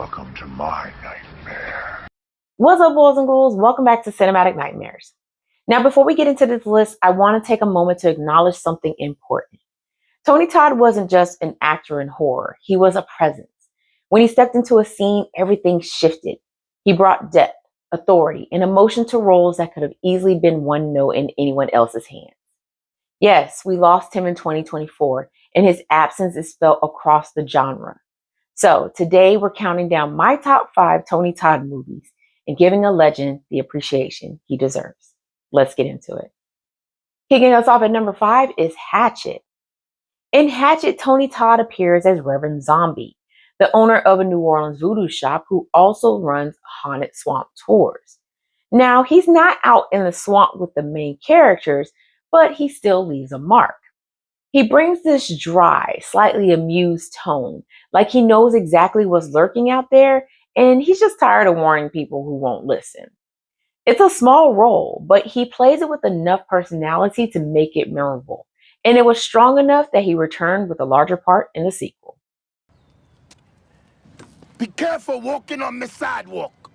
Welcome to my nightmare. What's up, boys and ghouls? Welcome back to Cinematic Nightmares. Now, before we get into this list, I want to take a moment to acknowledge something important. Tony Todd wasn't just an actor in horror. He was a presence. When he stepped into a scene, everything shifted. He brought depth, authority, and emotion to roles that could have easily been one note in anyone else's hands. Yes, we lost him in 2024, and his absence is felt across the genre. So today we're counting down my top 5 Tony Todd movies and giving a legend the appreciation he deserves. Let's get into it. Kicking us off at number 5 is Hatchet. In Hatchet, Tony Todd appears as Reverend Zombie, the owner of a New Orleans voodoo shop who also runs haunted swamp tours. Now, he's not out in the swamp with the main characters, but he still leaves a mark. He brings this dry, slightly amused tone, like he knows exactly what's lurking out there, and he's just tired of warning people who won't listen. It's a small role, but he plays it with enough personality to make it memorable, and it was strong enough that he returned with a larger part in the sequel. Be careful walking on the sidewalk.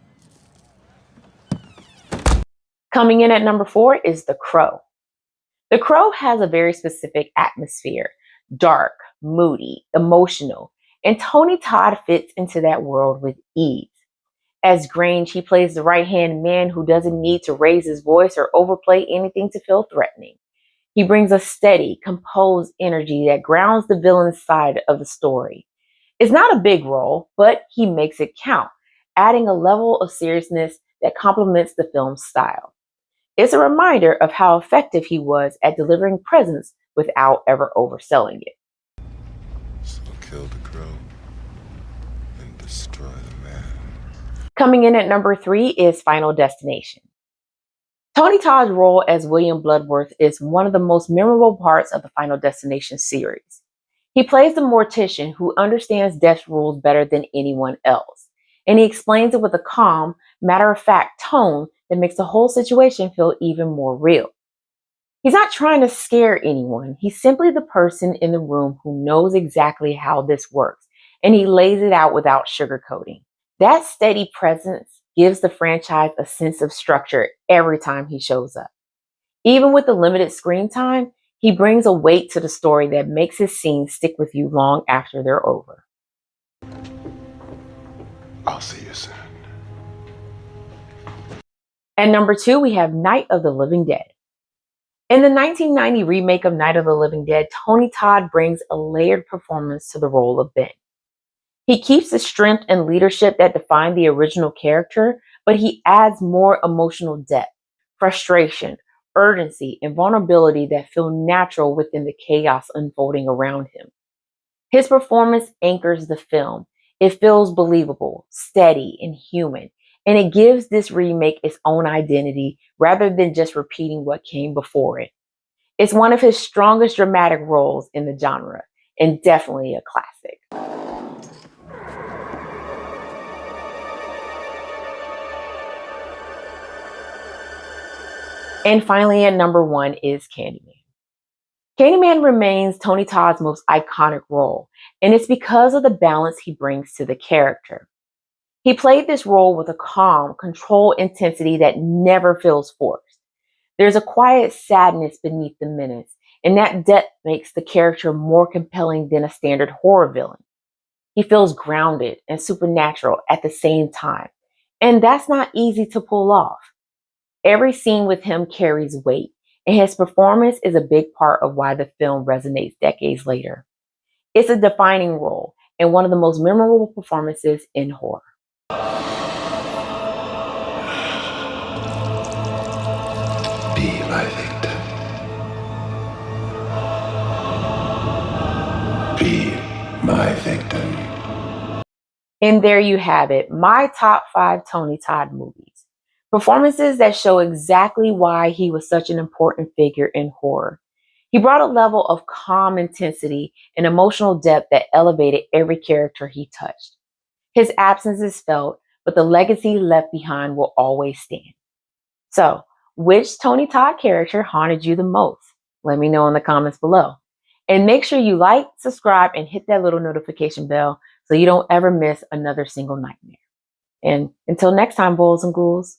Coming in at number 4 is The Crow. The Crow has a very specific atmosphere, dark, moody, emotional, and Tony Todd fits into that world with ease. As Grange, he plays the right-hand man who doesn't need to raise his voice or overplay anything to feel threatening. He brings a steady, composed energy that grounds the villain's side of the story. It's not a big role, but he makes it count, adding a level of seriousness that complements the film's style. It's a reminder of how effective he was at delivering presence without ever overselling it. So kill the crow and destroy the man. Coming in at number 3 is Final Destination. Tony Todd's role as William Bloodworth is one of the most memorable parts of the Final Destination series. He plays the mortician who understands death's rules better than anyone else, and he explains it with a calm, matter-of-fact tone that makes the whole situation feel even more real. He's not trying to scare anyone. He's simply the person in the room who knows exactly how this works, and he lays it out without sugarcoating. That steady presence gives the franchise a sense of structure every time he shows up. Even with the limited screen time, he brings a weight to the story that makes his scenes stick with you long after they're over. I'll see you soon. At number 2, we have Night of the Living Dead. In the 1990 remake of Night of the Living Dead, Tony Todd brings a layered performance to the role of Ben. He keeps the strength and leadership that defined the original character, but he adds more emotional depth, frustration, urgency, and vulnerability that feel natural within the chaos unfolding around him. His performance anchors the film. It feels believable, steady, and human. And it gives this remake its own identity rather than just repeating what came before it. It's one of his strongest dramatic roles in the genre, and definitely a classic. And finally, at number 1 is Candyman. Candyman remains Tony Todd's most iconic role, and it's because of the balance he brings to the character. He played this role with a calm, controlled intensity that never feels forced. There's a quiet sadness beneath the menace, and that depth makes the character more compelling than a standard horror villain. He feels grounded and supernatural at the same time, and that's not easy to pull off. Every scene with him carries weight, and his performance is a big part of why the film resonates decades later. It's a defining role and one of the most memorable performances in horror. Be my victim. Be my victim. And there you have it, my top 5 Tony Todd movies. Performances that show exactly why he was such an important figure in horror. He brought a level of calm intensity and emotional depth that elevated every character he touched. His absence is felt, but the legacy left behind will always stand. So, which Tony Todd character haunted you the most? Let me know in the comments below. And make sure you like, subscribe, and hit that little notification bell so you don't ever miss another single nightmare. And until next time, boys and ghouls,